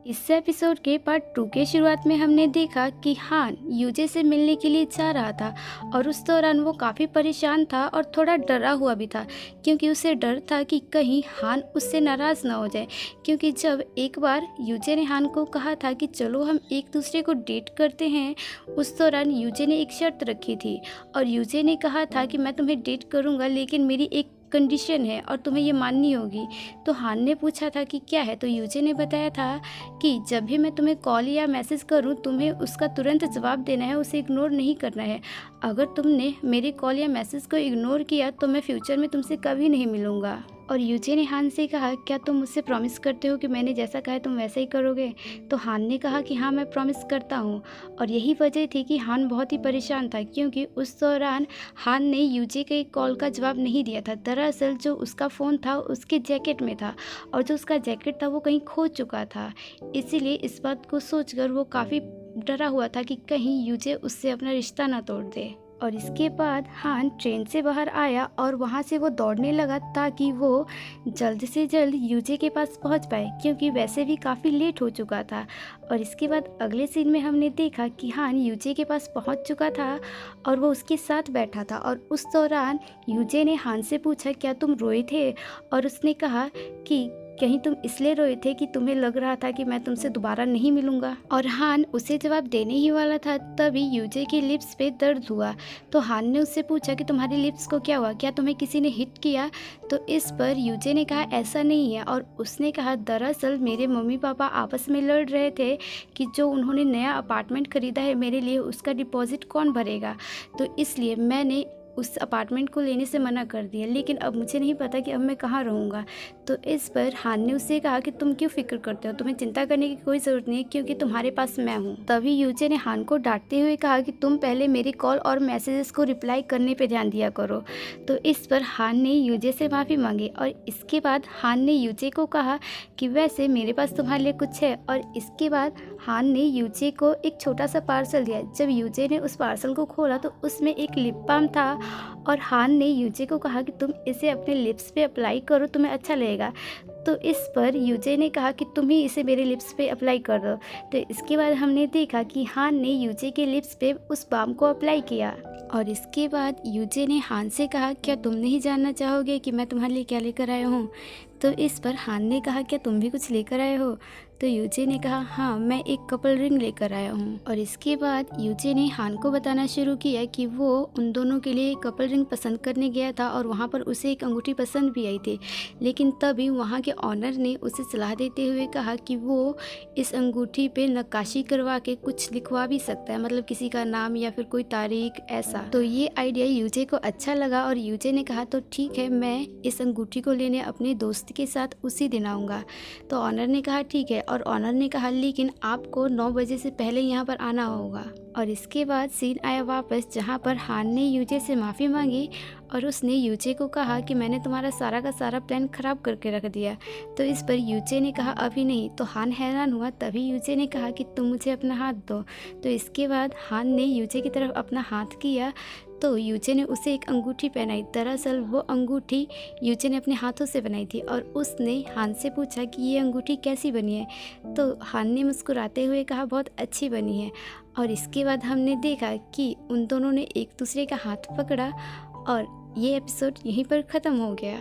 इस एपिसोड के पार्ट 2 के शुरुआत में हमने देखा कि हान यूजे से मिलने के लिए जा रहा था और उस दौरान वो काफ़ी परेशान था और थोड़ा डरा हुआ भी था, क्योंकि उसे डर था कि कहीं हान उससे नाराज़ ना हो जाए। क्योंकि जब एक बार यूजे ने हान को कहा था कि चलो हम एक दूसरे को डेट करते हैं, उस दौरान यूजे ने एक शर्त रखी थी और यूजे ने कहा था कि मैं तुम्हें डेट करूँगा, लेकिन मेरी एक कंडीशन है और तुम्हें ये माननी होगी। तो हान ने पूछा था कि क्या है, तो यूजे ने बताया था कि जब भी मैं तुम्हें कॉल या मैसेज करूं, तुम्हें उसका तुरंत जवाब देना है, उसे इग्नोर नहीं करना है। अगर तुमने मेरे कॉल या मैसेज को इग्नोर किया तो मैं फ्यूचर में तुमसे कभी नहीं मिलूँगा। और यूजे ने हान से कहा, क्या तुम मुझसे प्रॉमिस करते हो कि मैंने जैसा कहा है तुम वैसा ही करोगे? तो हान ने कहा कि हाँ, मैं प्रॉमिस करता हूँ। और यही वजह थी कि हान बहुत ही परेशान था, क्योंकि उस दौरान हान ने यूजे के कॉल का जवाब नहीं दिया था। दरअसल जो उसका फ़ोन था उसके जैकेट में था और जो उसका जैकेट था वो कहीं खो चुका था। इसीलिए इस बात को सोचकर वो काफ़ी डरा हुआ था कि कहीं यूजे उससे अपना रिश्ता ना तोड़ दे। और इसके बाद हान ट्रेन से बाहर आया और वहाँ से वो दौड़ने लगा ताकि वो जल्द से जल्द यूजे के पास पहुँच पाए, क्योंकि वैसे भी काफ़ी लेट हो चुका था। और इसके बाद अगले सीन में हमने देखा कि हान यूजे के पास पहुँच चुका था और वो उसके साथ बैठा था। और उस दौरान यूजे ने हान से पूछा, क्या तुम रोए थे? और उसने कहा कि कहीं तुम इसलिए रोए थे कि तुम्हें लग रहा था कि मैं तुमसे दोबारा नहीं मिलूंगा? और हान उसे जवाब देने ही वाला था, तभी यूजे की लिप्स पे दर्द हुआ। तो हान ने उससे पूछा कि तुम्हारी लिप्स को क्या हुआ, क्या तुम्हें किसी ने हिट किया? तो इस पर यूजे ने कहा ऐसा नहीं है। और उसने कहा, दरअसल मेरे मम्मी पापा आपस में लड़ रहे थे कि जो उन्होंने नया अपार्टमेंट खरीदा है मेरे लिए, उसका डिपॉजिट कौन भरेगा। तो इसलिए मैंने उस अपार्टमेंट को लेने से मना कर दिया, लेकिन अब मुझे नहीं पता कि अब मैं कहाँ रहूँगा। तो इस पर हान ने उससे कहा कि तुम क्यों फिक्र करते हो, तुम्हें चिंता करने की कोई ज़रूरत नहीं है, क्योंकि तुम्हारे पास मैं हूँ। तभी यूजे ने हान को डांटते हुए कहा कि तुम पहले मेरी कॉल और मैसेजेस को रिप्लाई करने पर ध्यान दिया करो। तो इस पर हान ने यूजे से माफ़ी मांगी और इसके बाद हान ने यूजे को कहा कि वैसे मेरे पास तुम्हारे लिए कुछ है। और इसके बाद हान ने यूजे को एक छोटा सा पार्सल दिया। जब यूजे ने उस पार्सल को खोला तो उसमें एक लिप बाम था और हान ने यूजे को कहा कि तुम इसे अपने लिप्स पे अप्लाई करो, तुम्हें अच्छा लगेगा। तो इस पर यूजे ने कहा कि तुम ही इसे मेरे लिप्स पे अप्लाई कर दो। तो इसके बाद हमने देखा कि हान ने यूजे के लिप्स पे उस बाम को अप्लाई किया। और इसके बाद यूजे ने हान से कहा, क्या तुम नहीं जानना चाहोगे कि मैं तुम्हारे लिए क्या लेकर आया हूँ? तो इस पर हान ने कहा, क्या तुम भी कुछ लेकर आए हो? तो यूजे ने कहा, हाँ, मैं एक कपल रिंग लेकर आया हूँ। और इसके बाद यूजे ने हान को बताना शुरू किया कि वो उन दोनों के लिए कपल रिंग पसंद करने गया था और वहाँ पर उसे एक अंगूठी पसंद भी आई थी। लेकिन तभी वहाँ के ऑनर ने उसे सलाह देते हुए कहा कि वो इस अंगूठी पे नक्काशी करवा के कुछ लिखवा भी सकता है, मतलब किसी का नाम या फिर कोई तारीख ऐसा। तो ये आइडिया यूजे को अच्छा लगा और यूजे ने कहा, तो ठीक है, मैं इस अंगूठी को लेने अपने दोस्त के साथ उसी दिन आऊँगा। तो ऑनर ने कहा ठीक है, और ऑनर ने कहा लेकिन आपको 9 बजे से पहले यहाँ पर आना होगा। और इसके बाद सीन आया वापस, जहाँ पर हान ने यूजे से माफ़ी मांगी और उसने यूजे को कहा कि मैंने तुम्हारा सारा का सारा प्लान ख़राब करके रख दिया। तो इस पर यूजे ने कहा अभी नहीं। तो हान हैरान हुआ। तभी यूजे ने कहा कि तुम मुझे अपना हाथ दो। तो इसके बाद हान ने यूजे की तरफ अपना हाथ किया तो यूजे ने उसे एक अंगूठी पहनाई। दरअसल वो अंगूठी यूजे ने अपने हाथों से बनाई थी और उसने हान से पूछा कि ये अंगूठी कैसी बनी है? तो हान ने मुस्कुराते हुए कहा बहुत अच्छी बनी है। और इसके बाद हमने देखा कि उन दोनों ने एक दूसरे का हाथ पकड़ा और ये एपिसोड यहीं पर ख़त्म हो गया।